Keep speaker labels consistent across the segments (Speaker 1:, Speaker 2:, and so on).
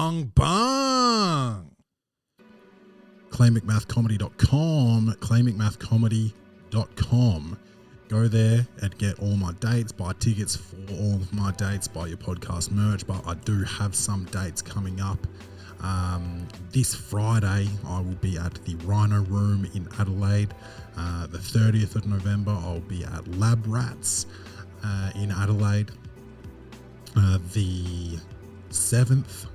Speaker 1: bung bung. ClayMcMathComedy.com, ClayMcMathComedy.com. Go there and get all my dates, buy tickets for all of my dates, buy your podcast merch, but I do have some dates coming up. This Friday, I will be at the Rhino Room in Adelaide. The 30th of November, I'll be at Lab Rats in Adelaide. The 7th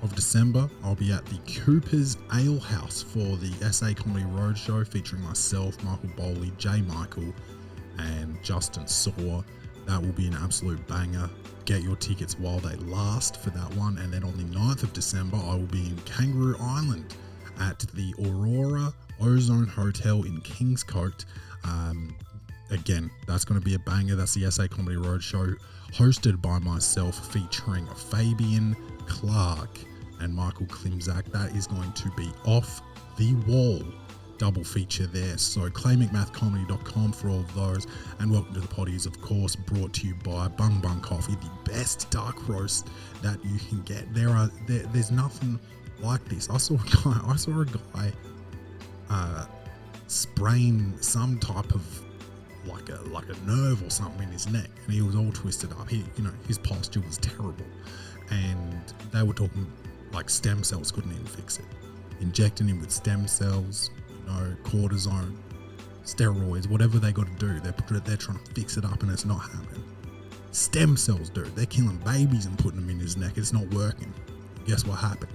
Speaker 1: of December, I'll be at the Cooper's Ale House for the SA Comedy Roadshow featuring myself, Michael Bowley, Jay Michael, and Justin Saw. That will be an absolute banger. Get your tickets while they last for that one. And then on the 9th of December, I will be in Kangaroo Island at the Aurora Ozone Hotel in Kingscote. Again, that's going to be a banger. That's the SA Comedy Roadshow hosted by myself, featuring Fabian Clark and Michael Klimzak. That is going to be off the wall. Double feature there. So ClayMcMathComedy.com for all of those. And welcome to the Poddy is, of course, brought to you by Bung Bung Coffee, the best dark roast that you can get. There's nothing like this. I saw a guy sprain some type of like a nerve or something in his neck, and he was all twisted up. His posture was terrible, and they were talking like stem cells couldn't even fix it. Injecting him with stem cells, cortisone, steroids, whatever they got to do, they're trying to fix it up, and it's not happening. Stem cells, dude, they're killing babies and putting them in his neck. It's not working. Guess what happened?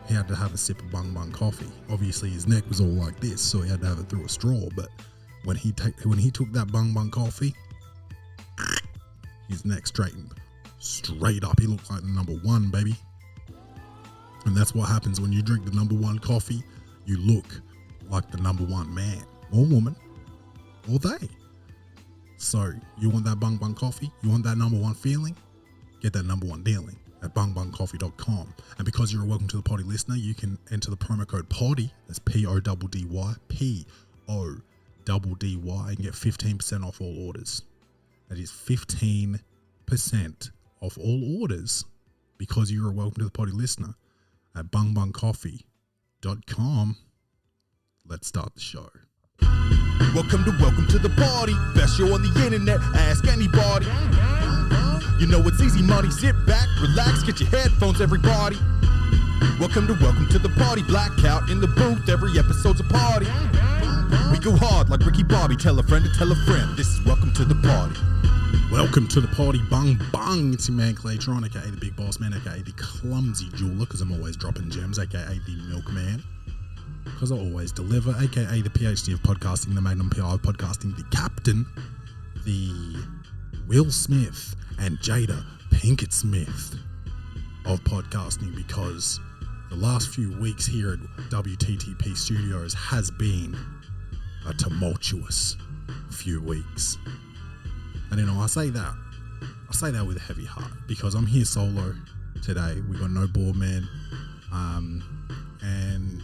Speaker 1: He had to have a sip of Bung Bung coffee. Obviously, his neck was all like this, so he had to have it through a straw. But when he took that Bung Bung coffee, his neck straightened straight up. He looked like the number one, baby. And that's what happens when you drink the number one coffee. You look like the number one man or woman or they. So you want that Bung Bung coffee? You want that number one feeling? Get that number one dealing at bungbungcoffee.com. And because you're a Welcome to the Poddy listener, you can enter the promo code PODDY, that's PODDY, PODDY, and get 15% off all orders. That is 15% off all orders because you're a Welcome to the Poddy listener at bungbungcoffee.com. Let's start the show.
Speaker 2: Welcome to the party. Best show on the internet. Ask anybody. You know it's easy money. Sit back, relax, get your headphones, everybody. Welcome to the party. Blackout in the booth. Every episode's a party. We go hard like Ricky Bobby. Tell a friend to tell a friend. This is Welcome to the Party.
Speaker 1: Welcome to the party, bung bung. It's your man Claytron, aka the Big Boss Man, aka the Clumsy Jeweler, because I'm always dropping gems, aka the Milkman, because I always deliver, aka the PhD of podcasting, the Magnum PI of podcasting, the Captain, the Will Smith and Jada Pinkett-Smith of podcasting, because the last few weeks here at WTTP Studios has been a tumultuous few weeks. And I say that with a heavy heart because I'm here solo today. We got no board man, and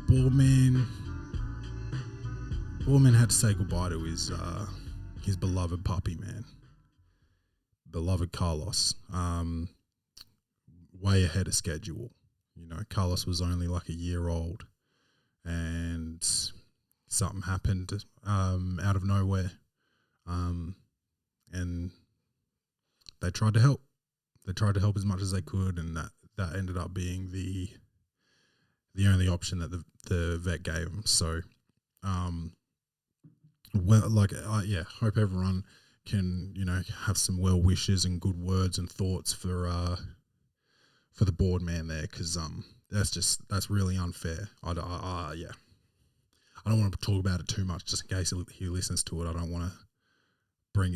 Speaker 1: board man had to say goodbye to his beloved puppy, man, beloved Carlos. Way ahead of schedule. Carlos was only like a year old, and something happened out of nowhere. And they tried to help. They tried to help as much as they could, and that ended up being the only option that the vet gave them. So, hope everyone can have some well wishes and good words and thoughts for the board man there, because that's really unfair. I don't want to talk about it too much, just in case he listens to it. I don't want to bring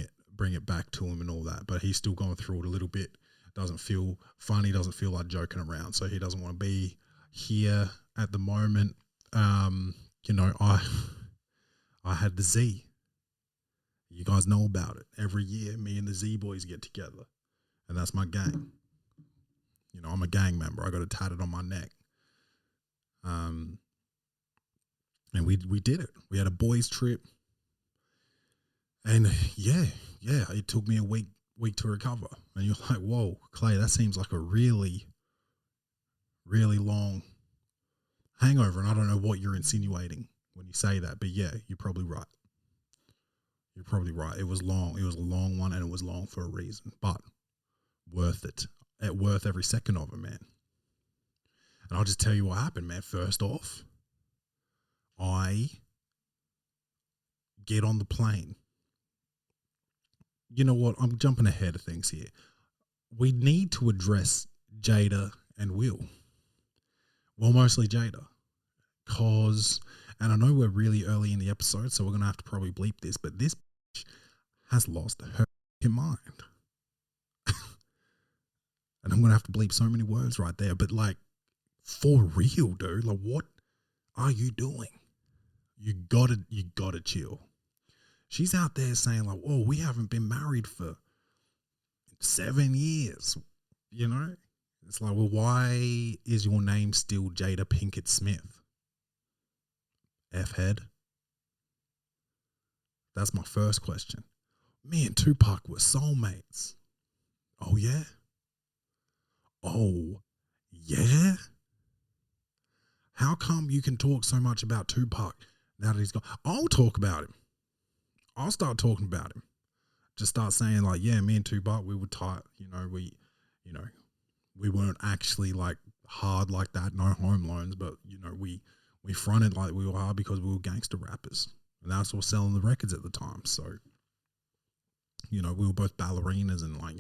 Speaker 1: it back to him and all that, but he's still going through it a little bit. Doesn't feel funny, doesn't feel like joking around, so he doesn't want to be here at the moment. I had the Z. You guys know about it. Every year, me and the Z boys get together, and that's my gang. I'm a gang member. I got it tatted on my neck. And we did it. We had a boys trip. And it took me a week to recover. And you're like, whoa, Clay, that seems like a really, really long hangover. And I don't know what you're insinuating when you say that, but yeah, you're probably right. You're probably right. It was long. It was a long one, and it was long for a reason, but worth it. Worth every second of it, man. And I'll just tell you what happened, man. First off, I get on the plane. You know what? I'm jumping ahead of things here. We need to address Jada and Will. Well, mostly Jada. And I know we're really early in the episode, so we're going to have to probably bleep this, but this bitch has lost her mind. And I'm going to have to bleep so many words right there, but like, for real, dude, like, what are you doing? You gotta chill. She's out there saying like, "Oh, we haven't been married for 7 years." You know, it's like, well, why is your name still Jada Pinkett-Smith? F-head. That's my first question. Me and Tupac were soulmates. Oh yeah. Oh yeah. How come you can talk so much about Tupac now that he's gone? I'll talk about him. I'll start talking about him. Just start saying like, yeah, me and Tupac, we were tight. We weren't actually like hard like that. No home loans, but we fronted like we were hard because we were gangster rappers, and that's what was selling the records at the time. So, we were both ballerinas and like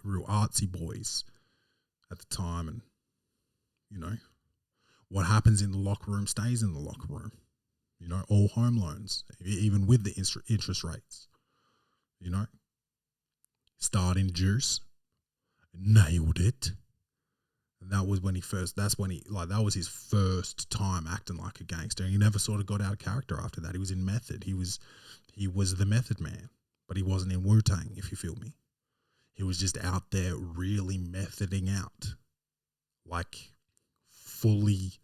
Speaker 1: real artsy boys at the time, and what happens in the locker room stays in the locker room. All home loans, even with the interest rates. Starting Juice, nailed it. And that was when that was his first time acting like a gangster. He never sort of got out of character after that. He was in Method. He was the Method Man, but he wasn't in Wu-Tang, if you feel me. He was just out there really methoding out, like fully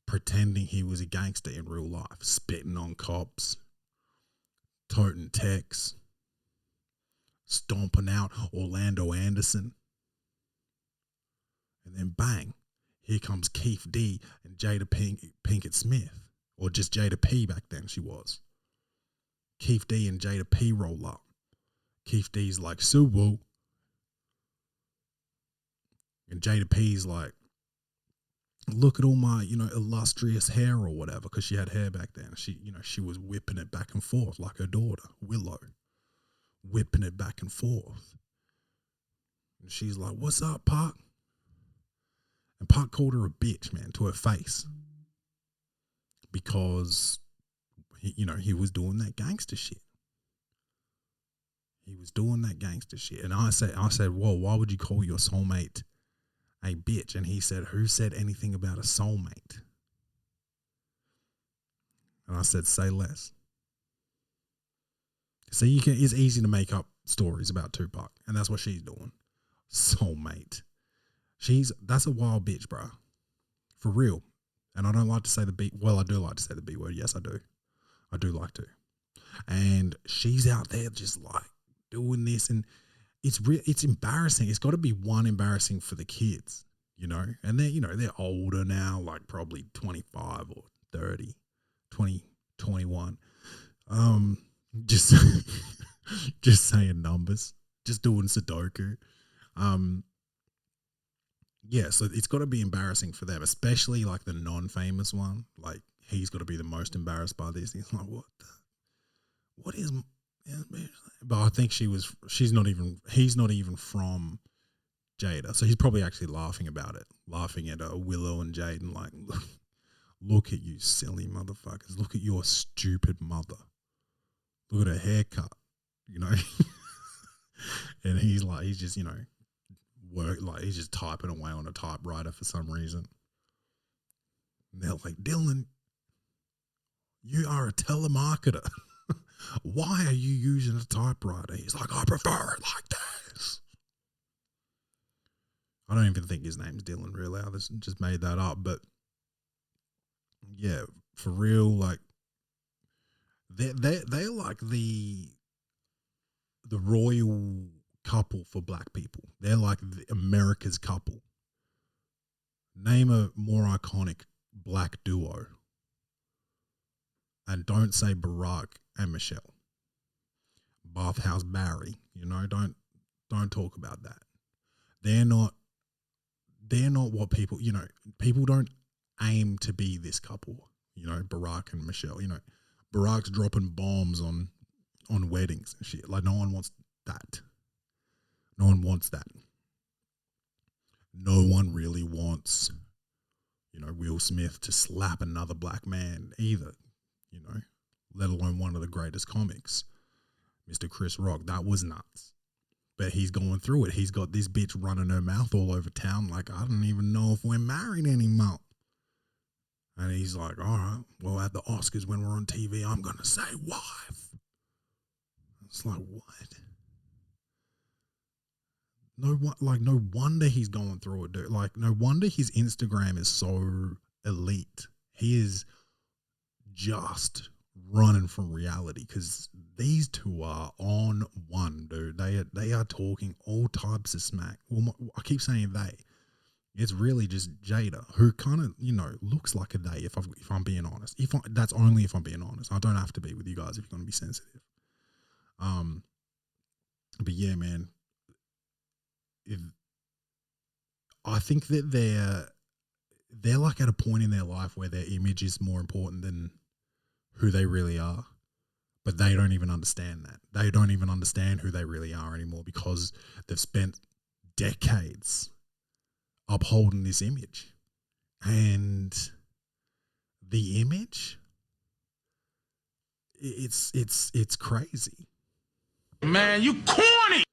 Speaker 1: pretending he was a gangster in real life, spitting on cops, toting techs, stomping out Orlando Anderson. And then bang, here comes Keith D and Jada Pinkett-Smith, or just Jada P back then she was. Keith D and Jada P roll up. Keith D's like, so whoa. And Jada P's like, look at all my, illustrious hair or whatever, because she had hair back then. She was whipping it back and forth like her daughter, Willow, whipping it back and forth. And she's like, what's up, Pac? And Pac called her a bitch, man, to her face. Because, he was doing that gangster shit. He was doing that gangster shit. And I said, whoa, why would you call your soulmate a bitch? And he said, who said anything about a soulmate? And I said, say less. So it's easy to make up stories about Tupac, and that's what she's doing. Soulmate. That's a wild bitch, bro. For real. And I don't like to say the B. Well, I do like to say the B word. Yes, I do. I do like to. And she's out there just like doing this, and it's embarrassing. It's got to be embarrassing for the kids, and they're older now, like probably 25 or 30, 20, 21. Just saying numbers, just doing Sudoku. Yeah, so it's got to be embarrassing for them, especially like the non-famous one. Like he's got to be the most embarrassed by this. He's like, what is? But I think he's not even from Jada, so he's probably actually laughing about it, laughing at Willow and Jaden, like, look at you silly motherfuckers, look at your stupid mother, look at her haircut, and he's just he's just typing away on a typewriter for some reason. And they're like, Dylan, you are a telemarketer. Why are you using a typewriter? He's like, I prefer it like this. I don't even think his name's Dylan, really. I just made that up. But yeah, for real, like they're like the royal couple for black people. They're like America's couple. Name a more iconic black duo. And don't say Barack and Michelle. Bathhouse Barry, don't talk about that. They're not what people, people don't aim to be this couple, Barack and Michelle, Barack's dropping bombs on weddings and shit. Like, no one wants that. No one wants that. No one really wants, Will Smith to slap another black man either, let alone one of the greatest comics, Mr. Chris Rock. That was nuts. But he's going through it. He's got this bitch running her mouth all over town like, I don't even know if we're married anymore. And he's like, all right, well, at the Oscars when we're on TV, I'm going to say wife. It's like, what? No wonder he's going through it, dude. Like, no wonder his Instagram is so elite. He is just running from reality, because these two are on one, dude. They are talking all types of smack. Well, I keep saying they. It's really just Jada, who kind of, looks like a they, if I'm being honest. That's only if I'm being honest. I don't have to be with you guys if you're going to be sensitive. But yeah, man. I think that they're like at a point in their life where their image is more important than who they really are, but they don't even understand that. They don't even understand who they really are anymore, because they've spent decades upholding this image. And the image, it's crazy.
Speaker 3: Man, you corny.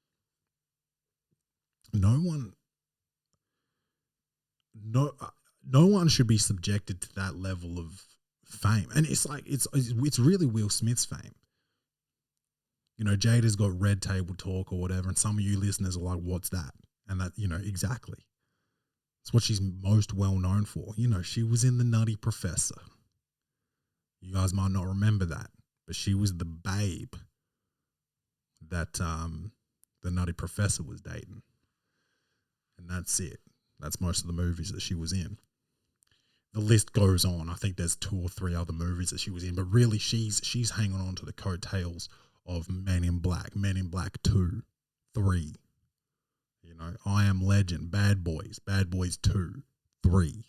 Speaker 1: No one should be subjected to that level of fame. And it's like, it's really Will Smith's fame. Jada's got Red Table Talk or whatever, and some of you listeners are like, what's that? And that, exactly. It's what she's most well known for. She was in The Nutty Professor. You guys might not remember that, but she was the babe that the Nutty Professor was dating. And that's it. That's most of the movies that she was in. The list goes on. I think there's 2 or 3 other movies that she was in, but really she's hanging on to the coattails of Men in Black 2, 3. I Am Legend, Bad Boys 2, 3,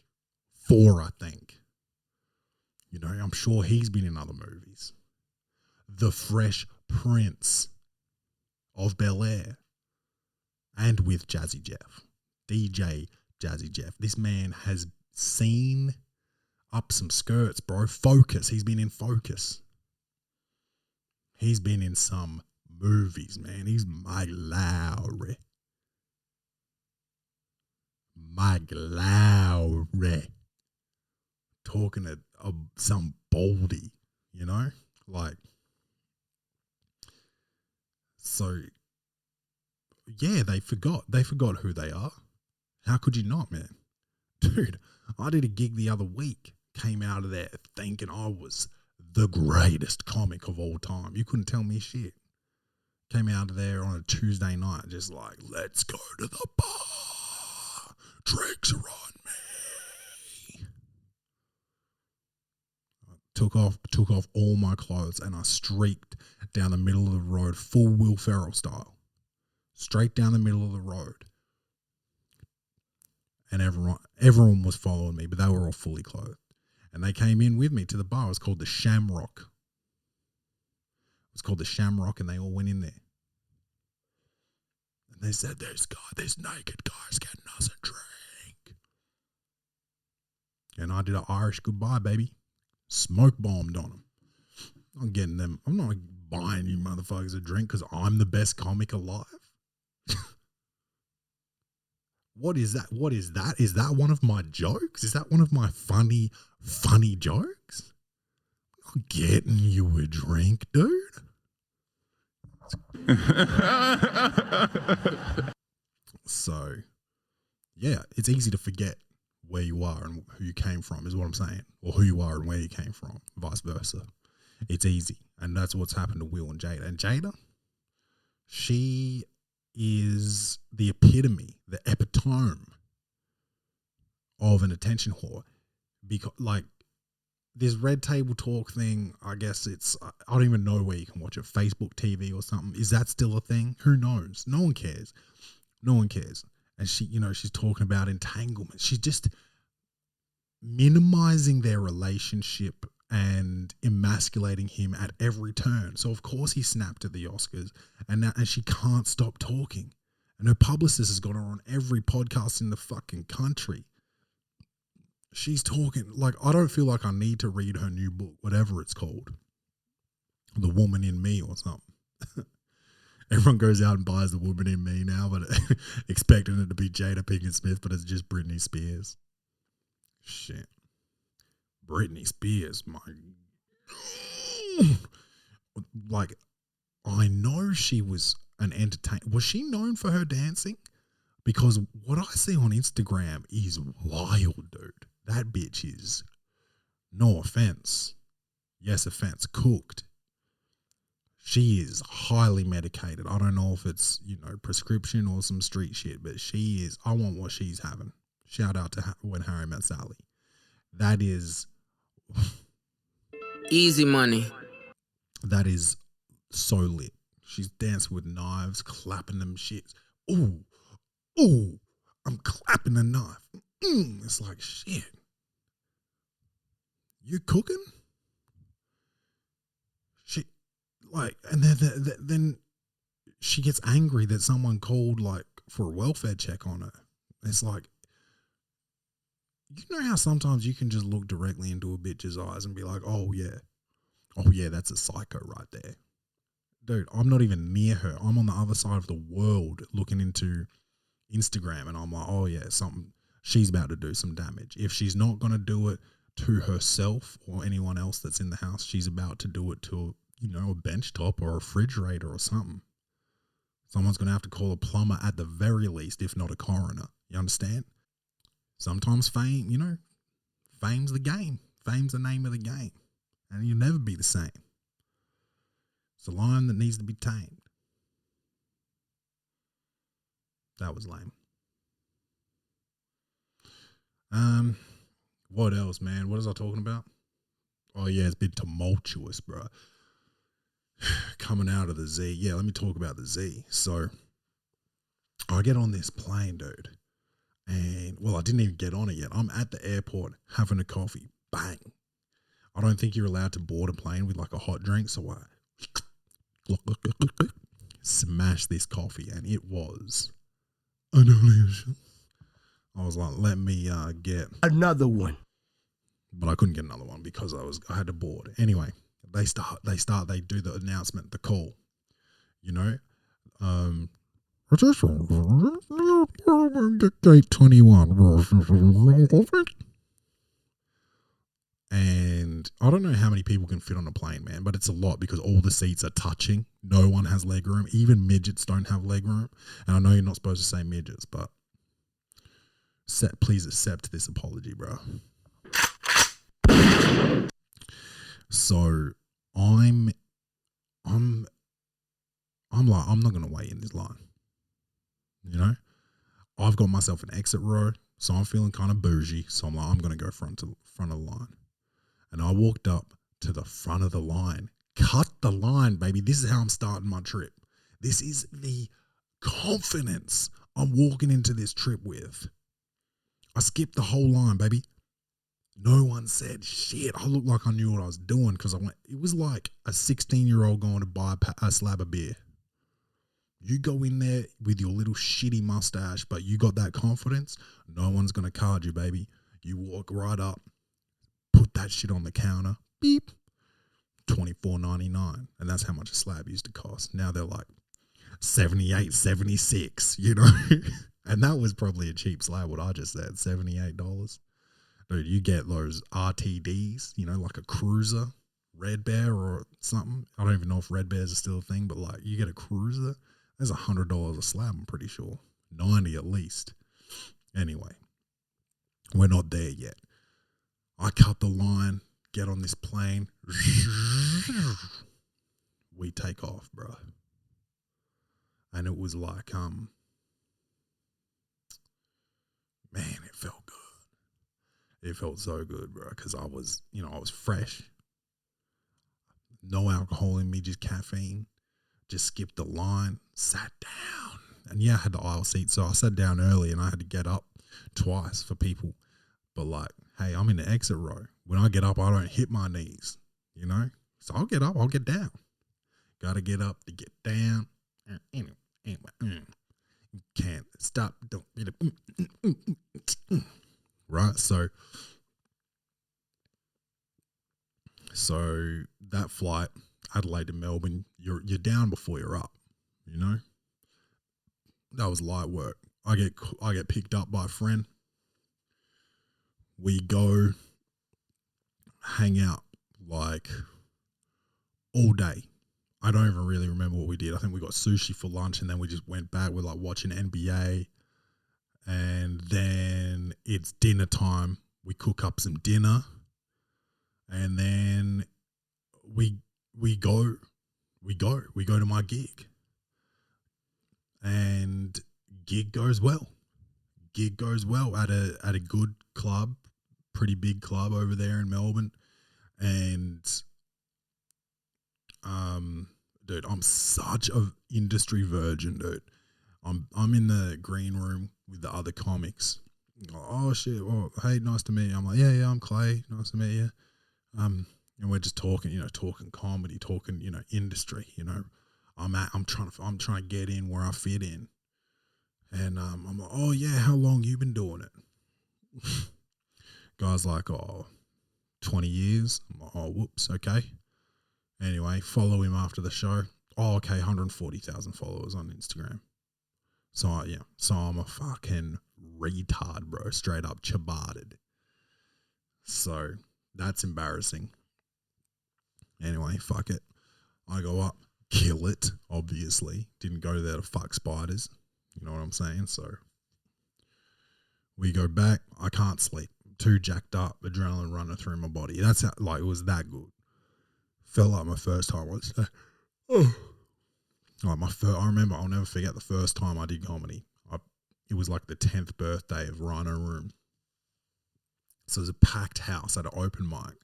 Speaker 1: 4, I think. I'm sure he's been in other movies. The Fresh Prince of Bel-Air, and with Jazzy Jeff, DJ Jazzy Jeff. This man has seen up some skirts, bro. Focus. He's been in Focus. He's been in some movies, man. He's Mike Lowry. Talking to some Baldy, like. So, yeah, they forgot who they are. How could you not, man? Dude, I did a gig the other week, came out of there thinking I was the greatest comic of all time. You couldn't tell me shit. Came out of there on a Tuesday night, just like, let's go to the bar. Drinks are on me. I took off all my clothes and I streaked down the middle of the road, full Will Ferrell style. Straight down the middle of the road. And everyone was following me, but they were all fully clothed. And they came in with me to the bar. It was called the Shamrock. And they all went in there. And they said, this naked guy's getting us a drink. And I did an Irish goodbye, baby. Smoke bombed on them. I'm getting them. I'm not buying you motherfuckers a drink because I'm the best comic alive. What is that? Is that one of my jokes? Is that one of my funny jokes? I'm not getting you a drink, dude. So, yeah, it's easy to forget where you are and who you came from, is what I'm saying. Or who you are and where you came from, vice versa. It's easy. And that's what's happened to Will and Jada. And Jada, she is the epitome, the epitome of an attention whore. Because like this red table talk thing, I guess it's, I don't even know where you can watch it, Facebook TV or something. Is that still a thing? Who knows? No one cares. No one cares. And she, you know, she's talking about entanglement. She's just minimizing their relationship and emasculating him at every turn. So of course he snapped at the Oscars, and she can't stop talking. And her publicist has got her on every podcast in the fucking country. She's talking like, I don't feel like I need to read her new book, whatever it's called, The Woman in Me or something. Everyone goes out and buys The Woman in Me now, but expecting it to be Jada Pinkett-Smith, but it's just Britney Spears. Shit. Britney Spears, my... Like, I know she was an entertainer. Was she known for her dancing? Because what I see on Instagram is wild, dude. That bitch is, no offense, yes offense, cooked. She is highly medicated. I don't know if it's, you know, prescription or some street shit, but she is, I want what she's having. Shout out to When Harry Met Sally. That is...
Speaker 4: Easy money. That
Speaker 1: is so lit. She's dancing with knives, clapping them shits. Ooh, ooh, I'm clapping the knife. It's like, shit. You cooking? She, like, and then she gets angry that someone called, like, for a welfare check on her. It's like, you know how sometimes you can just look directly into a bitch's eyes and be like, oh yeah, that's a psycho right there. Dude, I'm not even near her. I'm on the other side of the world looking into Instagram, and I'm like, oh yeah, something, she's about to do some damage. If she's not going to do it to herself or anyone else that's in the house, she's about to do it to, you know, a bench top or a refrigerator or something. Someone's going to have to call a plumber at the very least, if not a coroner. You understand? Sometimes fame, you know, fame's the game. Fame's the name of the game. And you'll never be the same. It's a lion that needs to be tamed. That was lame. What else, man? What was I talking about? Oh yeah, it's been tumultuous, bro. Coming out of the Z. Yeah, let me talk about the Z. So I get on this plane, dude. And, well, I didn't even get on it yet. I'm at the airport having a coffee. Bang. I don't think you're allowed to board a plane with like a hot drink. So I smashed this coffee, and it was an illusion. I was like, let me get
Speaker 5: another one.
Speaker 1: But I couldn't get another one because I had to board. Anyway, they do the announcement, the call. You know? Gate 21. And I don't know how many people can fit on a plane, man, but it's a lot because all the seats are touching. No one has leg room. Even midgets don't have leg room. And I know you're not supposed to say midgets, but please accept this apology, bro. So I'm like, I'm not going to wait in this line. You know, I've got myself an exit row, so I'm feeling kind of bougie. So I'm like, I'm going to go front of the line. And I walked up to the front of the line, cut the line, baby. This is how I'm starting my trip. This is the confidence I'm walking into this trip with. I skipped the whole line, baby. No one said shit. I looked like I knew what I was doing because it was like a 16-year-old going to buy a slab of beer. You go in there with your little shitty mustache, but you got that confidence, no one's going to card you, baby. You walk right up, put that shit on the counter, beep, $24.99. And that's how much a slab used to cost. Now they're like $78, $76, you know? And that was probably a cheap slab, what I just said, $78. Dude, you get those RTDs, you know, like a cruiser, Red Bear or something. I don't even know if Red Bears are still a thing, but like you get a cruiser, there's $100 a slab, I'm pretty sure. 90 at least. Anyway, we're not there yet. I cut the line, get on this plane. We take off, bro. And it was like, man, it felt good. It felt so good, bro, because I was fresh. No alcohol in me, just caffeine. Just skipped the line, sat down. And yeah, I had the aisle seat, so I sat down early and I had to get up twice for people. But like, hey, I'm in the exit row. When I get up, I don't hit my knees, you know? So I'll get up, I'll get down. Got to get up to get down. Can't stop. Don't. Right, so that flight, Adelaide to Melbourne, you're down before you're up, you know? That was light work. I get picked up by a friend. We go hang out like all day. I don't even really remember what we did. I think we got sushi for lunch and then we just went back. We're like watching NBA, and then it's dinner time. We cook up some dinner, and then we go to my gig, and gig goes well. Gig goes well at a good club, pretty big club over there in Melbourne, and dude, I'm such a industry virgin, dude. I'm in the green room with the other comics. Oh shit! Oh, hey, nice to meet you. I'm like, yeah, I'm Clay. Nice to meet you. And we're just talking, talking comedy, talking, industry. I'm trying to get in where I fit in. And I'm like, oh yeah, how long you been doing it? Guy's like, 20 years. I'm like, oh, whoops, okay. Anyway, follow him after the show. Oh, okay, 140,000 followers on Instagram. So I'm a fucking retard, bro. Straight up ciabatted. So that's embarrassing. Anyway, fuck it. I go up, kill it, obviously. Didn't go there to fuck spiders. You know what I'm saying? So we go back. I can't sleep. Too jacked up, adrenaline running through my body. That's how, it was that good. Felt like my first time. I remember, I'll never forget the first time I did comedy. It was like the 10th birthday of Rhino Room. So it was a packed house at an open mic.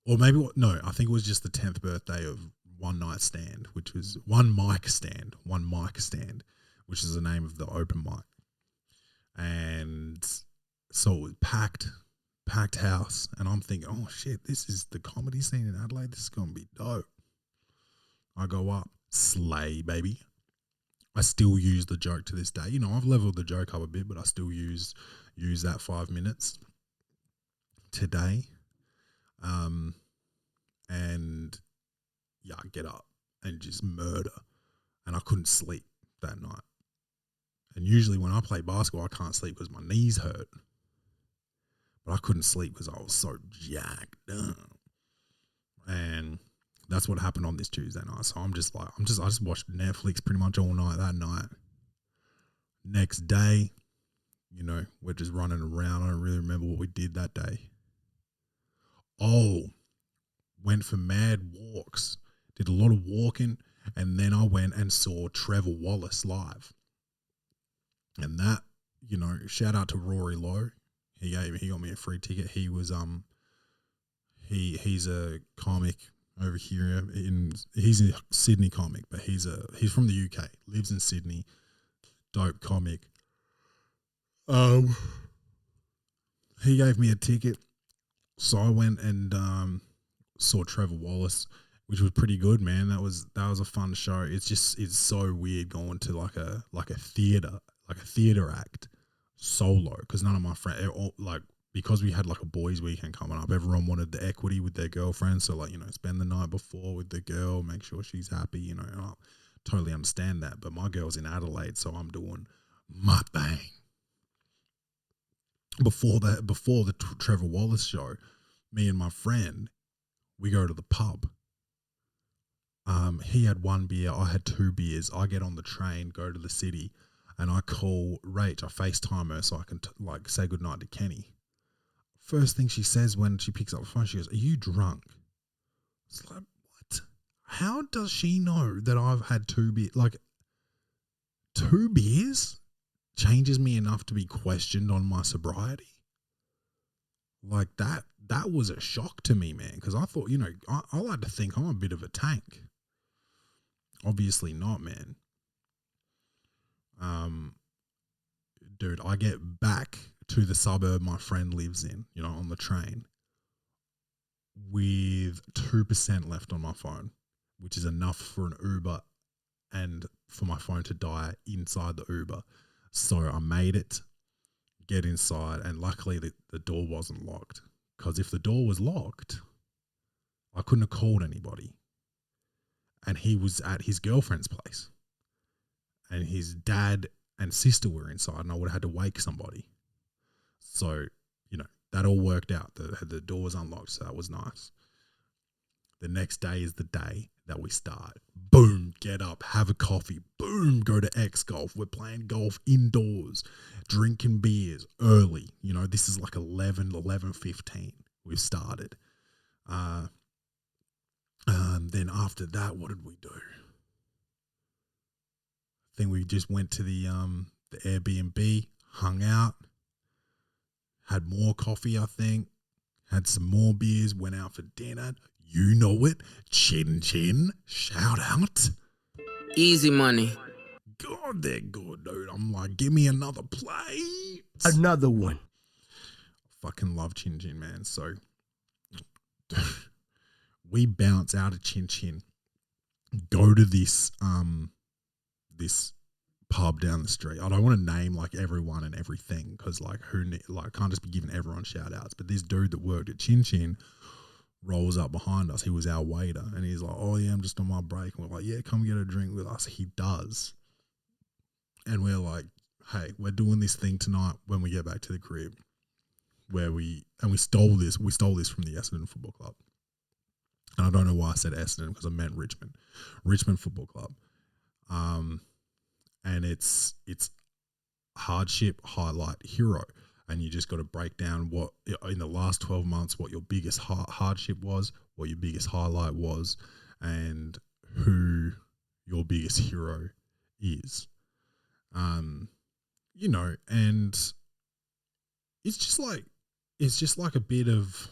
Speaker 1: Or maybe, I think it was just the 10th birthday of One Night Stand, which was One Mic Stand, which is the name of the open mic. And so it was packed house. And I'm thinking, oh shit, this is the comedy scene in Adelaide. This is going to be dope. I go up, slay, baby. I still use the joke to this day. I've leveled the joke up a bit, but I still use that 5 minutes today. And yeah, I get up and just murder. And I couldn't sleep that night. And usually when I play basketball, I can't sleep because my knees hurt. But I couldn't sleep because I was so jacked up. And that's what happened on this Tuesday night. So I just watched Netflix pretty much all night that night. Next day, we're just running around. I don't really remember what we did that day. Oh, went for mad walks. Did a lot of walking. And then I went and saw Trevor Wallace live. And that, shout out to Rory Lowe. He got me a free ticket. He was he's a comic over here he's a Sydney comic, but he's from the UK, lives in Sydney, dope comic. He gave me a ticket, so I went and saw Trevor Wallace, which was pretty good, man. That was a fun show. It's so weird going to like a theater act solo, because none of my friends, because we had like a boys' weekend coming up, everyone wanted the equity with their girlfriends. So spend the night before with the girl, make sure she's happy, and I totally understand that. But my girl's in Adelaide, so I'm doing my thing. Before the Trevor Wallace show, me and my friend, we go to the pub. He had 1 beer, I had 2 beers. I get on the train, go to the city, and I call Rach. I FaceTime her so I can say goodnight to Kenny. First thing she says when she picks up the phone, she goes, "Are you drunk?" It's like, what? How does she know that I've had 2 beers? 2 beers changes me enough to be questioned on my sobriety? Like that was a shock to me, man, because I thought, I like to think I'm a bit of a tank. Obviously not, man. Dude, I get back to the suburb my friend lives in, on the train with 2% left on my phone, which is enough for an Uber and for my phone to die inside the Uber. So I made it, get inside, and luckily the door wasn't locked, because if the door was locked, I couldn't have called anybody. And he was at his girlfriend's place, and his dad and sister were inside, and I would have had to wake somebody. So, that all worked out. The door was unlocked, so that was nice. The next day is the day that we start. Boom, get up, have a coffee. Boom, go to X Golf. We're playing golf indoors, drinking beers early. This is like 11:15. We've started. Then after that, what did we do? I think we just went to the Airbnb, hung out, had more coffee, I think, had some more beers, went out for dinner. You know it. Chin Chin. Shout out.
Speaker 4: Easy money.
Speaker 1: God, they're good, dude. I'm like, give me another plate.
Speaker 5: Another one.
Speaker 1: Fucking love Chin Chin, man. So we bounce out of Chin Chin, go to this pub down the street. I don't want to name like everyone and everything, because I can't just be giving everyone shout outs. But this dude that worked at Chin Chin rolls up behind us. He was our waiter, and he's like, "Oh yeah, I'm just on my break." And we're like, "Yeah, come get a drink with us." He does, and we're like, "Hey, we're doing this thing tonight when we get back to the crib." We stole this from the Essendon Football Club. And I don't know why I said Essendon, because I meant Richmond Football Club. And it's hardship, highlight, hero. And you just got to break down what, in the last 12 months, what your biggest hardship was, what your biggest highlight was, and who your biggest hero is. And it's just like a bit of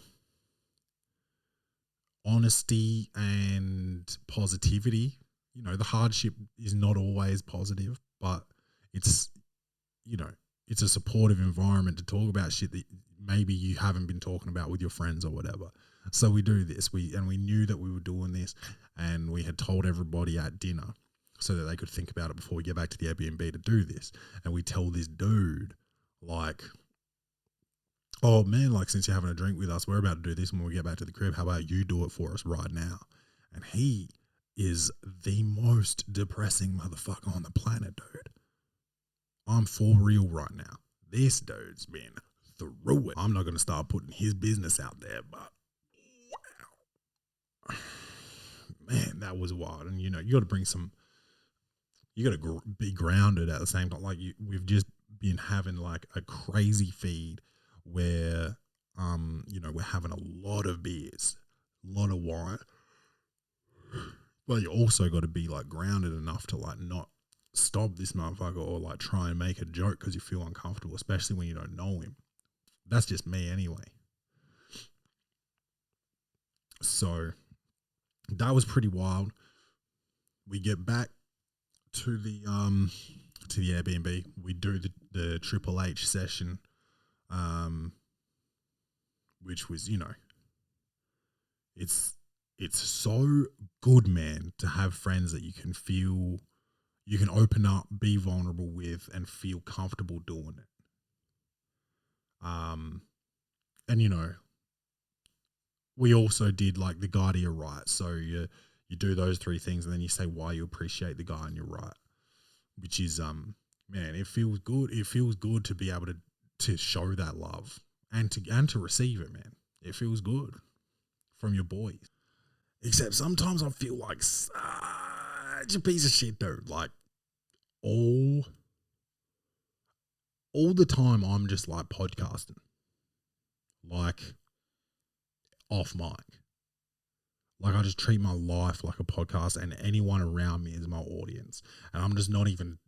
Speaker 1: honesty and positivity. The hardship is not always positive, but it's a supportive environment to talk about shit that maybe you haven't been talking about with your friends or whatever. So we do this. We knew that we were doing this, and we had told everybody at dinner so that they could think about it before we get back to the Airbnb to do this. And we tell this dude, like, "Oh man, like, since you're having a drink with us, we're about to do this when we get back to the crib. How about you do it for us right now?" And he is the most depressing motherfucker on the planet, dude. I'm for real right now. This dude's been through it. I'm not going to start putting his business out there, but wow. Man, that was wild. And, you got to bring you got to be grounded at the same time. Like, we've just been having like a crazy feed where, we're having a lot of beers, a lot of wine. But you also got to be like grounded enough to like not stop this motherfucker or like try and make a joke because you feel uncomfortable, especially when you don't know him. That's just me anyway. So that was pretty wild. We get back to the Airbnb. We do the Triple H session, which was, it's so good, man, to have friends that you can open up, be vulnerable with, and feel comfortable doing it. And we also did like the guy to your right. So you do those three things, and then you say why you appreciate the guy on your right, which is, man, it feels good. It feels good to be able to show that love and to receive it, man. It feels good from your boys. Except sometimes I feel like such a piece of shit, dude. Like all the time I'm just like podcasting, like off mic. Like I just treat my life like a podcast, and anyone around me is my audience. And I'm just not even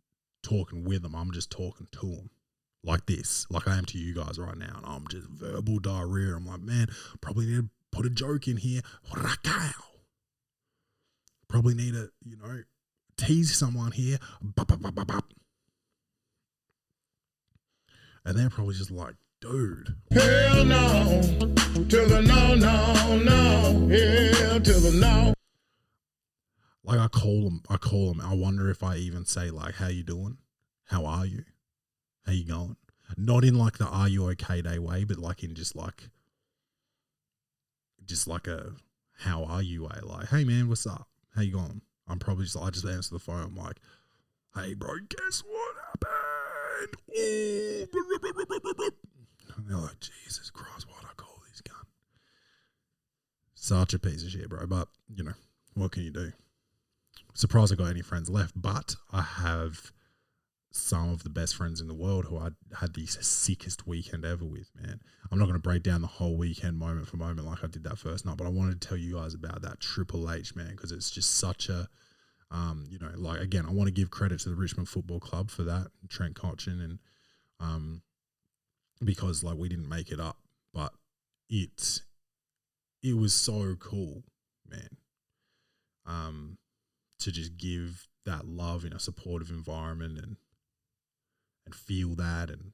Speaker 1: talking with them. I'm just talking to them. like this, like I am to you guys right now, and I'm just verbal diarrhea. I'm like, man, probably need to put a joke in here. Probably need to, tease someone here. And they're probably just like, dude.
Speaker 3: Hell no, to the no, no, no, hell to the no.
Speaker 1: Like I call them. I wonder if I even say like, how you doing? How are you? How you going? Not in like the are you okay day way, but like in just like a how are you way. Like, hey man, what's up? How you going? I just answer the phone. I'm like, hey bro, guess what happened? Oh. And they're like, Jesus Christ, why'd I call this gun? Such a piece of shit, bro. But, what can you do? Surprised I got any friends left, but I have some of the best friends in the world who I had the sickest weekend ever with, man. I'm not going to break down the whole weekend moment for moment like I did that first night, but I wanted to tell you guys about that Triple H, man, because it's just such a, again, I want to give credit to the Richmond Football Club for that, Trent Cotchin, and because like we didn't make it up, but it was so cool, man, to just give that love in a supportive environment and feel that and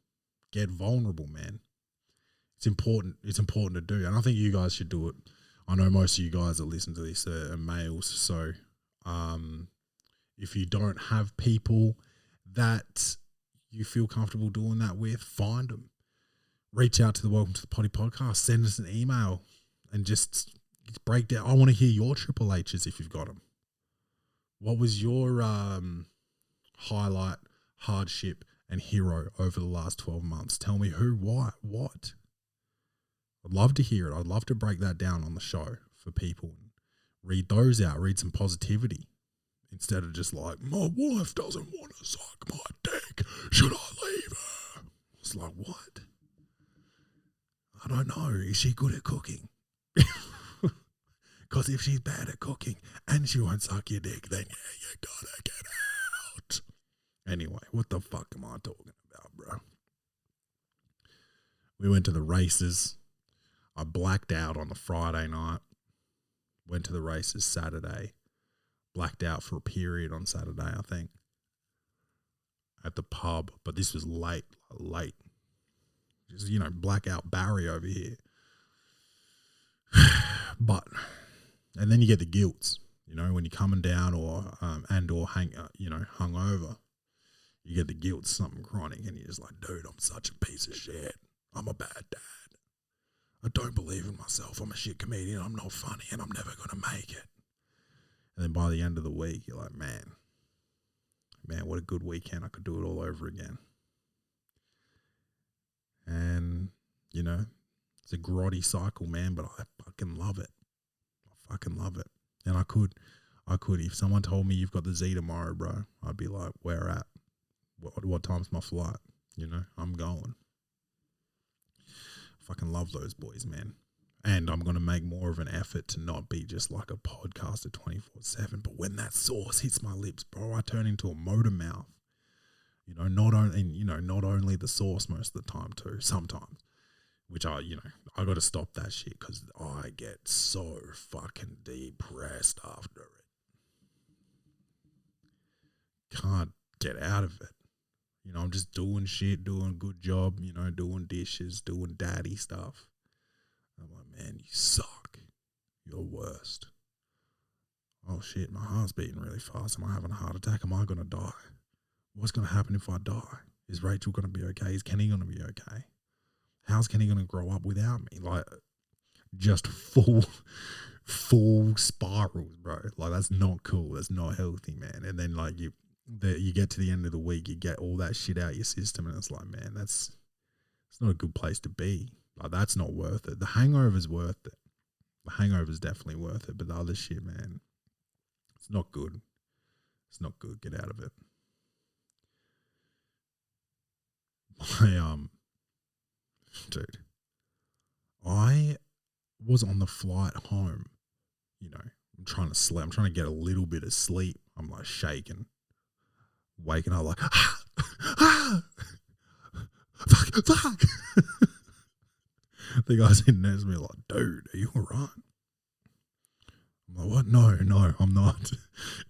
Speaker 1: get vulnerable, man. It's important to do, and I think you guys should do it. I know most of you guys that listen to this are males, so if you don't have people that you feel comfortable doing that with, find them. Reach out to the Welcome to the Poddy podcast, send us an email, and just break down. I want to hear your Triple H's if you've got them. What was your highlight, hardship, and hero over the last 12 months? Tell me who, why, what. I'd love to hear it. I'd love to break that down on the show for people and read those out, read some positivity instead of just like, my wife doesn't want to suck my dick. Should I leave her? It's like, what? I don't know. Is she good at cooking? Because if she's bad at cooking and she won't suck your dick, then yeah, you gotta get out. Anyway, what the fuck am I talking about, bro? We went to the races. I blacked out on the Friday night. Went to the races Saturday. Blacked out for a period on Saturday, I think. At the pub. But this was late. Just, blackout Barry over here. And then you get the guilts, when you're coming down or hung over, you get the guilt, something chronic, and you're just like, dude, I'm such a piece of shit. I'm a bad dad. I don't believe in myself. I'm a shit comedian. I'm not funny, and I'm never going to make it. And then by the end of the week, you're like, man, what a good weekend. I could do it all over again. And, it's a grotty cycle, man, but I fucking love it. And I could, if someone told me you've got the Z tomorrow, bro, I'd be like, where at? What time's my flight? I'm going. Fucking love those boys, man. And I'm going to make more of an effort to not be just like a podcaster 24/7. But when that sauce hits my lips, bro, I turn into a motor mouth. Not only the sauce most of the time too, sometimes. Which I got to stop that shit because I get so fucking depressed after it. Can't get out of it. I'm just doing shit, doing a good job, doing dishes, doing daddy stuff. I'm like, man, you suck. You're worst. Oh shit, my heart's beating really fast. Am I having a heart attack? Am I going to die? What's going to happen if I die? Is Rachel going to be okay? Is Kenny going to be okay? How's Kenny going to grow up without me? Like, just full spirals, bro. Like, that's not cool. That's not healthy, man. And then, like, you get to the end of the week, you get all that shit out your system, and it's like, man, it's not a good place to be. Like, that's not worth it. The hangover's worth it. The hangover's definitely worth it, but the other shit, man, it's not good. It's not good. Get out of it. Dude, I was on the flight home, I'm trying to sleep. I'm trying to get a little bit of sleep. I'm like shaking, waking up like, fuck. The guy sitting next to me like, dude, are you all right? I'm like, what? No, I'm not.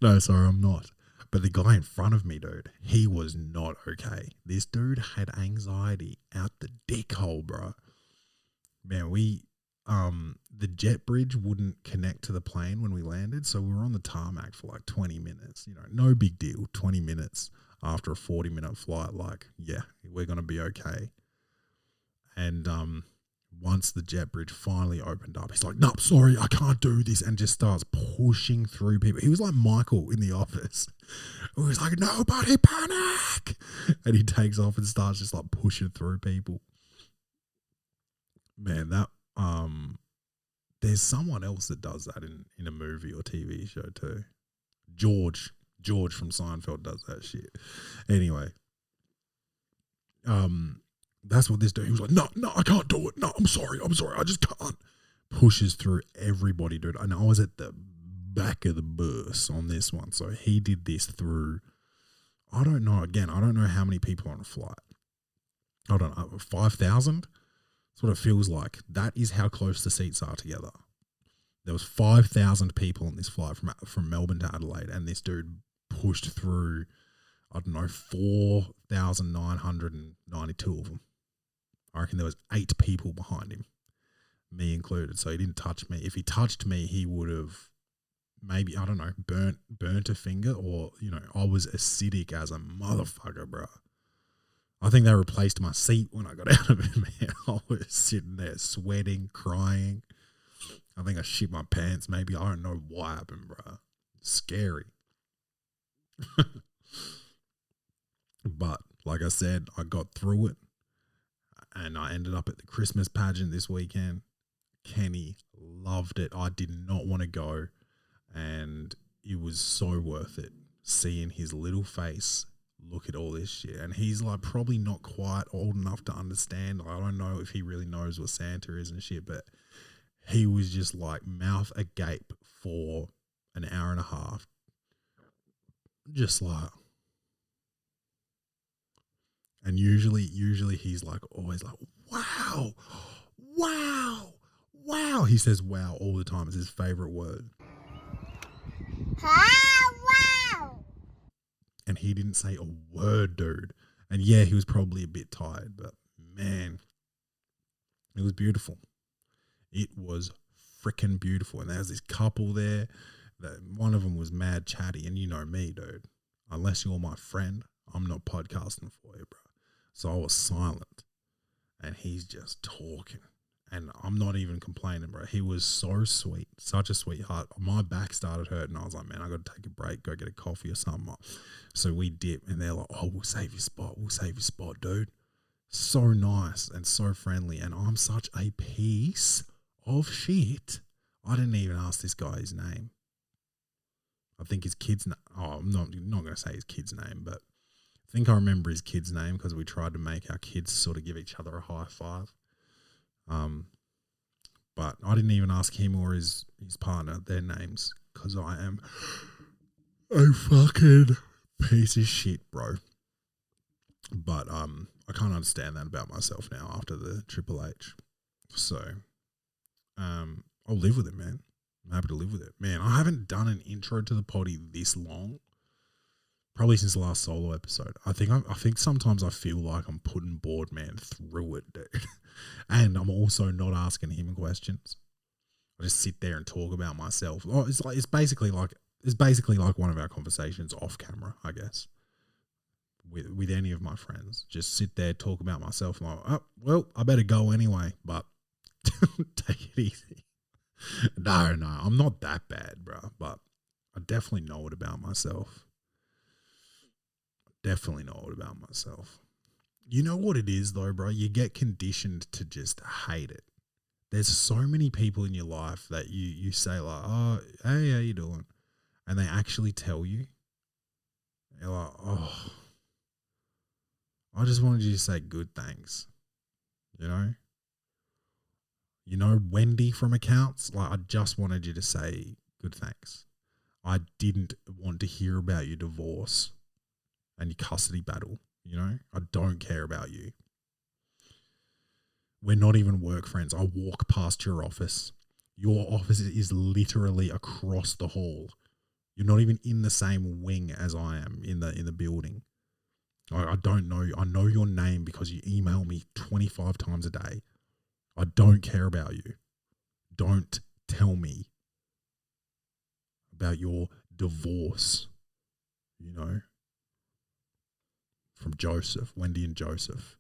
Speaker 1: No, sorry, I'm not. But the guy in front of me, dude, he was not okay. This dude had anxiety out the dick hole, bro. Man, the jet bridge wouldn't connect to the plane when we landed, so we were on the tarmac for like 20 minutes. No big deal, 20 minutes after a 40-minute flight. Like, yeah, we're going to be okay. And once the jet bridge finally opened up, he's like, no, sorry, I can't do this, and just starts pushing through people. He was like Michael in The Office. He was like, nobody panic! And he takes off and starts just like pushing through people. Man, that there's someone else that does that in a movie or TV show too. George from Seinfeld does that shit. Anyway, that's what this dude, he was like, no, I can't do it. No, I'm sorry, I just can't. Pushes through everybody, dude. And I was at the back of the bus on this one. So he did this through, I don't know how many people on a flight. I don't know, 5,000? That's what it feels like. That is how close the seats are together. There was 5,000 people on this flight from Melbourne to Adelaide, and this dude pushed through, I don't know, 4,992 of them. I reckon there was 8 people behind him, me included. So he didn't touch me. If he touched me, he would have maybe, I don't know, burnt a finger, or, I was acidic as a motherfucker, bro. I think they replaced my seat when I got out of it, man. I was sitting there sweating, crying. I think I shit my pants. Maybe, I don't know what happened, bro. Scary. But like I said, I got through it, and I ended up at the Christmas pageant this weekend. Kenny loved it. I did not want to go, and it was so worth it seeing his little face look at all this shit. And he's like probably not quite old enough to understand. I don't know if he really knows what Santa is and shit, but he was just like mouth agape for an hour and a half. Just like, and usually he's like always like, wow. He says wow all the time. It's his favorite word. Wow. And he didn't say a word, dude. And yeah, he was probably a bit tired, but man, it was beautiful. It was freaking beautiful. And there was this couple there that one of them was mad chatty, and you know me, dude. Unless you're my friend, I'm not podcasting for you, bro. So I was silent, and he's just talking. And I'm not even complaining, bro. He was so sweet, such a sweetheart. My back started hurting. I was like, man, I got to take a break, go get a coffee or something. So we dip, and they're like, oh, we'll save your spot, dude. So nice and so friendly. And I'm such a piece of shit. I didn't even ask this guy his name. I think his kid's name. Oh, I'm not going to say his kid's name, but I think I remember his kid's name because we tried to make our kids sort of give each other a high five. But I didn't even ask him or his partner their names because I am a fucking piece of shit, bro. But I can't understand that about myself now after the Triple H. So I'll live with it, man. I'm happy to live with it. Man, I haven't done an intro to the poddy this long. Probably since the last solo episode. I think sometimes I feel like I'm putting Boardman through it, dude. And I'm also not asking him questions. I just sit there and talk about myself. Oh, it's basically like one of our conversations off camera, I guess. With any of my friends. Just sit there, talk about myself. I'm like, oh, well, I better go anyway, but take it easy. No, I'm not that bad, bro. But I definitely know it about myself. You know what it is though, bro? You get conditioned to just hate it. There's so many people in your life that you say like, oh, hey, how you doing? And they actually tell you. You're like, oh, I just wanted you to say good thanks. You know Wendy from accounts? Like, I just wanted you to say good thanks. I didn't want to hear about your divorce and your custody battle. I don't care about you. We're not even work friends. I walk past your office. Your office is literally across the hall. You're not even in the same wing as I am in the building. I don't know. I know your name because you email me 25 times a day. I don't care about you. Don't tell me about your divorce, you know, from Joseph, Wendy and Joseph.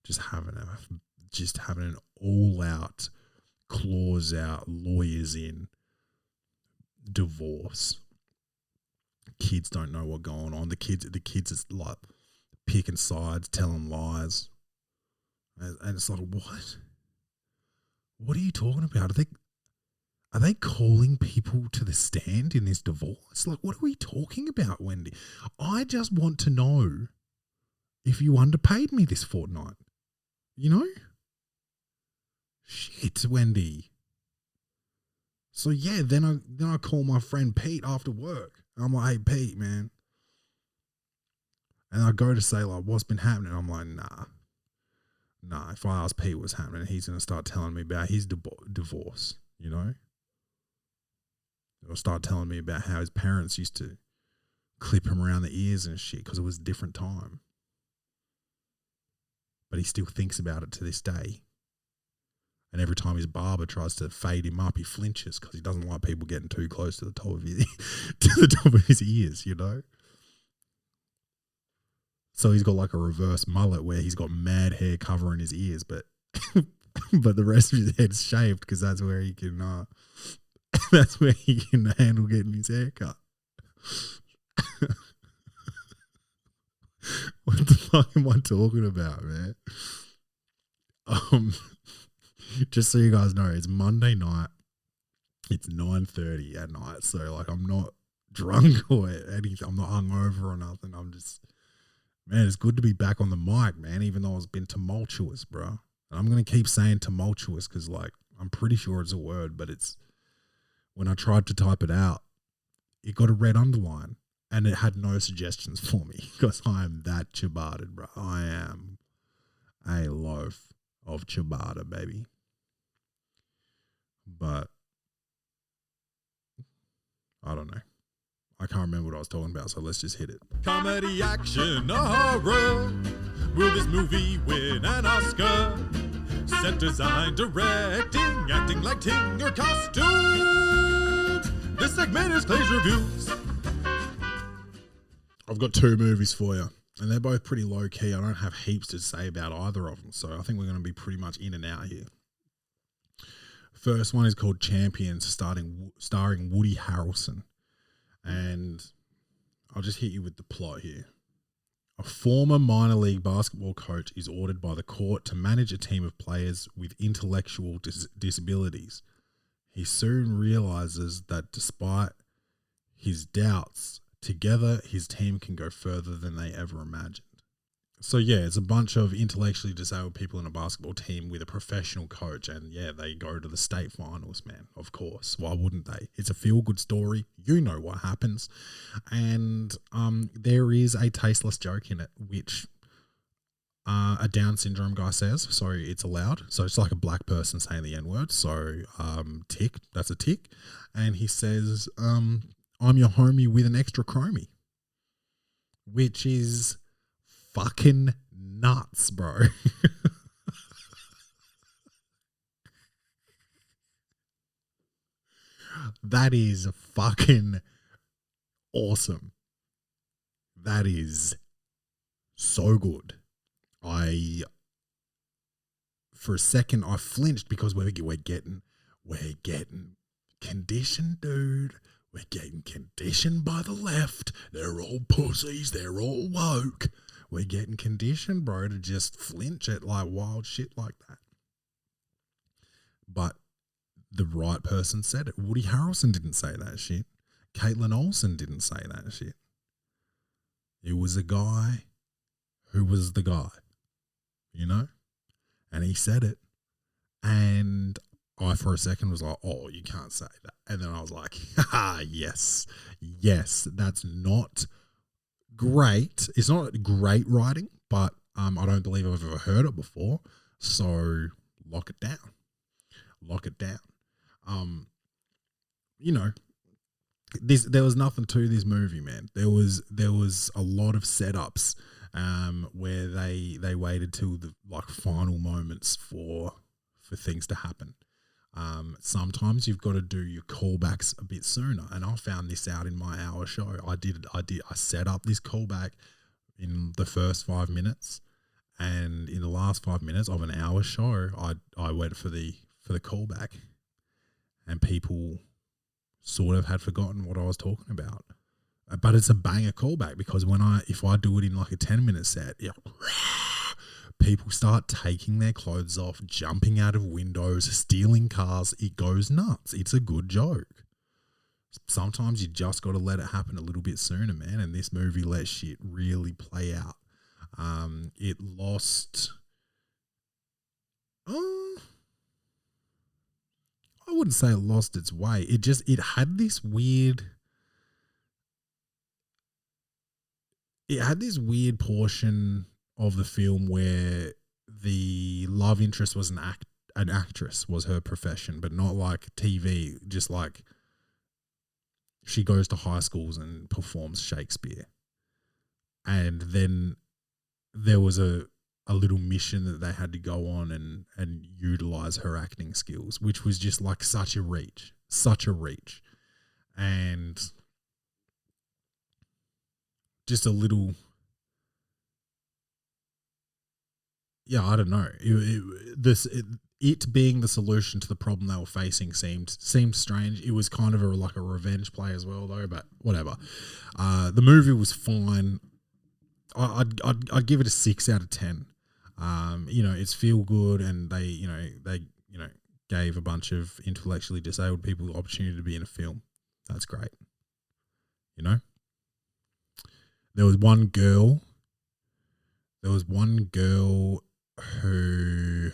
Speaker 1: Just having an all-out, claws-out, lawyers in divorce. Kids don't know what's going on. The kids is like picking sides, telling lies, and it's like, what? What are you talking about? Are they calling people to the stand in this divorce? Like, what are we talking about, Wendy? I just want to know if you underpaid me this fortnight. You know? Shit, Wendy. So yeah, then I call my friend Pete after work. I'm like, hey Pete, man. And I go to say like, what's been happening? I'm like, nah. If I ask Pete what's happening, he's gonna start telling me about his divorce. You know. He'll start telling me about how his parents used to clip him around the ears and shit because it was a different time. But he still thinks about it to this day. And every time his barber tries to fade him up, he flinches because he doesn't like people getting too close to the top of his ears, you know? So he's got like a reverse mullet where he's got mad hair covering his ears, but but the rest of his head's shaved because that's where he can handle getting his hair cut. What the fuck am I talking about, man? Just so you guys know, it's Monday night. It's 9:30 at night, so like I'm not drunk or anything. I'm not hungover or nothing. I'm just, man, it's good to be back on the mic, man. Even though it's been tumultuous, bro. And I'm gonna keep saying tumultuous because like I'm pretty sure it's a word, but it's when I tried to type it out, it got a red underline. And it had no suggestions for me because I am that ciabatted, bro. I am a loaf of ciabatta, baby. But I don't know. I can't remember what I was talking about, so let's just hit it.
Speaker 2: Comedy, action, or horror. Will this movie win an Oscar? Set design, directing, acting, lighting, or costumes. This segment is Clay's Reviews.
Speaker 1: I've got two movies for you, and they're both pretty low key. I don't have heaps to say about either of them, so I think we're going to be pretty much in and out here. First one is called Champions, starring Woody Harrelson, and I'll just hit you with the plot here. A former minor league basketball coach is ordered by the court to manage a team of players with intellectual disabilities. He soon realizes that despite his doubts, together, his team can go further than they ever imagined. So, yeah, it's a bunch of intellectually disabled people in a basketball team with a professional coach. And, yeah, they go to the state finals, man. Of course. Why wouldn't they? It's a feel-good story. You know what happens. And there is a tasteless joke in it, which a Down syndrome guy says. So, it's allowed. So, it's like a black person saying the N-word. So, tick. That's a tick. And he says, I'm your homie with an extra chromie, which is fucking nuts, bro. That is fucking awesome. That is so good. For a second, I flinched because we're getting conditioned, dude. We're getting conditioned by the left. They're all pussies. They're all woke. We're getting conditioned, bro, to just flinch at like wild shit like that. But the right person said it. Woody Harrelson didn't say that shit. Kaitlin Olson didn't say that shit. It was a guy who was the guy, you know? And he said it. And I, for a second, was like, oh, you can't say that. And then I was like, yes, that's not great. It's not great writing, but I don't believe I've ever heard it before. So lock it down. Lock it down. You know, there was nothing to this movie, man. There was a lot of setups where they waited till the like final moments for things to happen. Sometimes you've got to do your callbacks a bit sooner, and I found this out in my hour show. I set up this callback in the first 5 minutes, and in the last 5 minutes of an hour show, I went for the callback, and people sort of had forgotten what I was talking about. But it's a banger callback because if I do it in like a 10-minute set, yeah, people start taking their clothes off, jumping out of windows, stealing cars. It goes nuts. It's a good joke. Sometimes you just got to let it happen a little bit sooner, man. And this movie let shit really play out. It lost. I wouldn't say it lost its way. It had this weird. It had this weird portion of the film where the love interest was an actress was her profession, but not like TV, just like she goes to high schools and performs Shakespeare. And then there was a little mission that they had to go on and utilize her acting skills, which was just like such a reach. And just a little, yeah, I don't know. It being the solution to the problem they were facing seemed strange. It was kind of like a revenge play as well, though. But whatever. The movie was fine. I'd give it a 6 out of 10. It's feel good, and they gave a bunch of intellectually disabled people the opportunity to be in a film. That's great. There was one girl who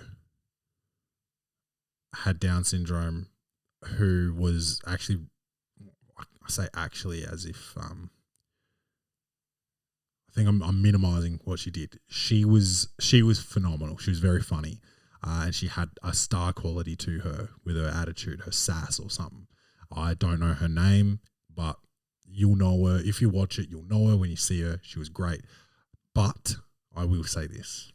Speaker 1: had Down syndrome who was actually, I say actually as if, I think I'm minimizing what she did. She was phenomenal. She was very funny. And she had a star quality to her with her attitude, her sass or something. I don't know her name, but you'll know her. If you watch it, you'll know her when you see her. She was great. But I will say this.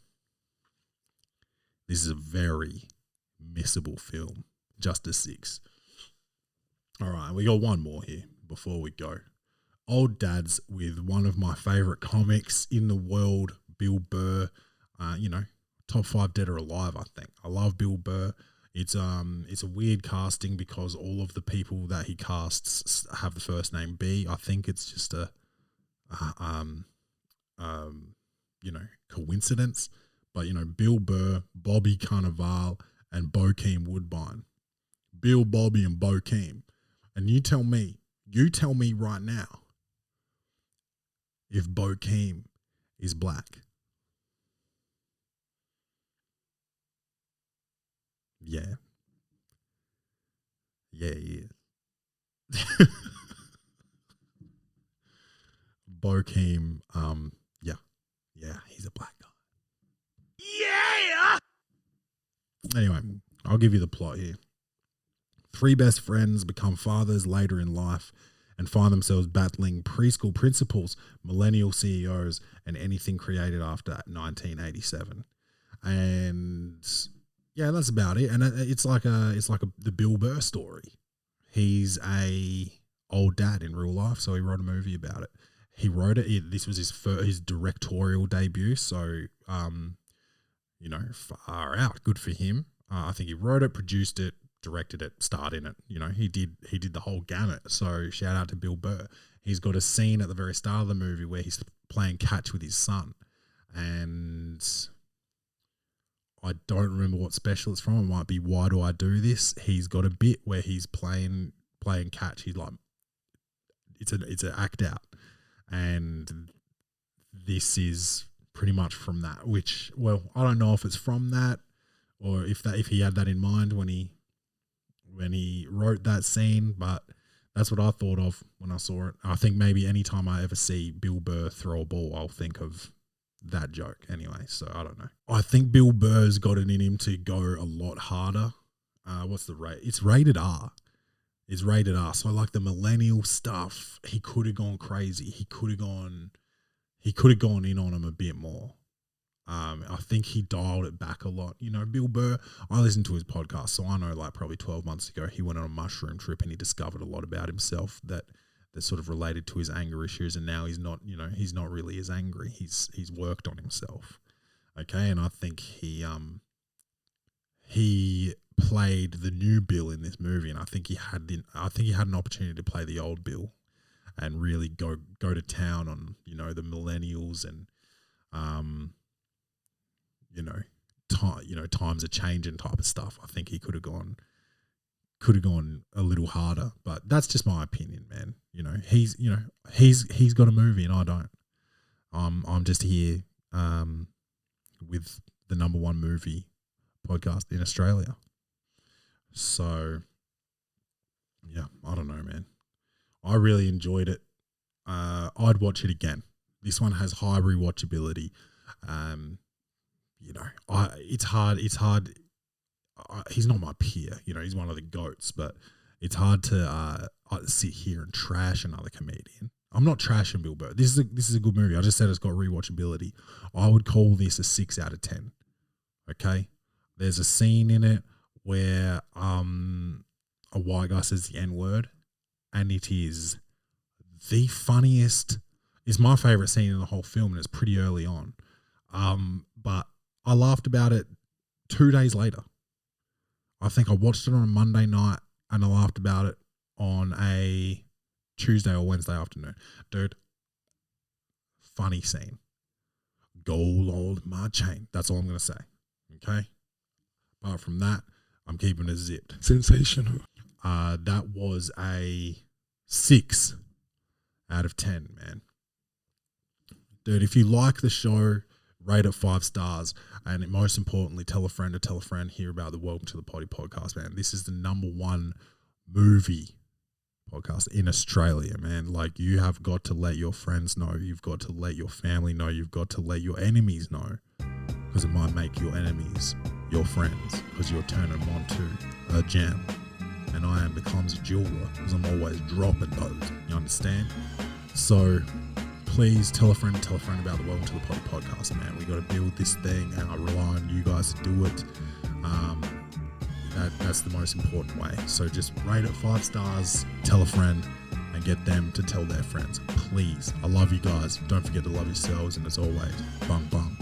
Speaker 1: This is a very missable film. Just a 6. All right, we got one more here before we go. Old Dads with one of my favorite comics in the world, Bill Burr. Top 5 dead or alive, I think. I love Bill Burr. It's a weird casting because all of the people that he casts have the first name B. I think it's just a coincidence. But Bill Burr, Bobby Cannavale, and Bokeem Woodbine. Bill, Bobby, and Bokeem. And you tell me right now if Bokeem is black. Yeah. Yeah, he is. Bokeem, yeah, he's a black guy. Yeah! Anyway, I'll give you the plot here. 3 best friends become fathers later in life and find themselves battling preschool principals, millennial CEOs, and anything created after 1987. And yeah, that's about it. And it's like the Bill Burr story. He's a old dad in real life, so he wrote a movie about it. He wrote it. This was his directorial debut. So, far out. Good for him. I think he wrote it, produced it, directed it, starred in it. He did the whole gamut. So shout out to Bill Burr. He's got a scene at the very start of the movie where he's playing catch with his son, and I don't remember what special it's from. It might be Why Do I Do This? He's got a bit where he's playing catch. He's like, it's an act out, and this is pretty much from that. Which, well, I don't know if it's from that or if he had that in mind when he wrote that scene, but that's what I thought of when I saw it. I think maybe anytime I ever see Bill Burr throw a ball, I'll think of that joke anyway. So I don't know. I think Bill Burr's got it in him to go a lot harder. What's the rate? It's rated R. It's rated R. So like the millennial stuff, he could have gone crazy. He could have gone in on him a bit more. I think he dialed it back a lot. You know, Bill Burr, I listened to his podcast, so I know like probably 12 months ago he went on a mushroom trip and he discovered a lot about himself that sort of related to his anger issues, and now he's not really as angry. He's worked on himself. Okay, and I think he played the new Bill in this movie, and I think he had an opportunity to play the old Bill and really go to town on, you know, the millennials and times are changing type of stuff. I think he could have gone a little harder, but that's just my opinion, man. You know, he's got a movie and I don't. I'm just here with the number one movie podcast in Australia. So yeah, I don't know, man. I really enjoyed it. I'd watch it again. This one has high rewatchability. You know, it's hard. He's not my peer. You know, he's one of the GOATs, but it's hard to sit here and trash another comedian. I'm not trashing Bill Burr. This is a good movie. I just said it's got rewatchability. I would call this a 6 out of 10. Okay, there's a scene in it where a white guy says the N-word, and it is the funniest. It's my favorite scene in the whole film, and it's pretty early on. But I laughed about it 2 days later. I think I watched it on a Monday night and I laughed about it on a Tuesday or Wednesday afternoon. Dude, funny scene. Gold on my chain. That's all I'm going to say. Okay? Apart from that, I'm keeping it zipped.
Speaker 5: Sensational.
Speaker 1: That was a 6 out of 10, man. Dude, if you like the show, rate it 5 stars, and most importantly, tell a friend to tell a friend here about the Welcome to the Poddy podcast, man. This is the number one movie podcast in Australia, man. Like, you have got to let your friends know. You've got to let your family know. You've got to let your enemies know, because it might make your enemies your friends, because you're turning them on to a gem. And I am the clumsy jeweler, because I'm always dropping those. You understand? So please tell a friend about the Welcome to the Poddy podcast, man. We got to build this thing, and I rely on you guys to do it. That's the most important way. So just rate it 5 stars, tell a friend, and get them to tell their friends. Please. I love you guys. Don't forget to love yourselves, and as always, bung bung.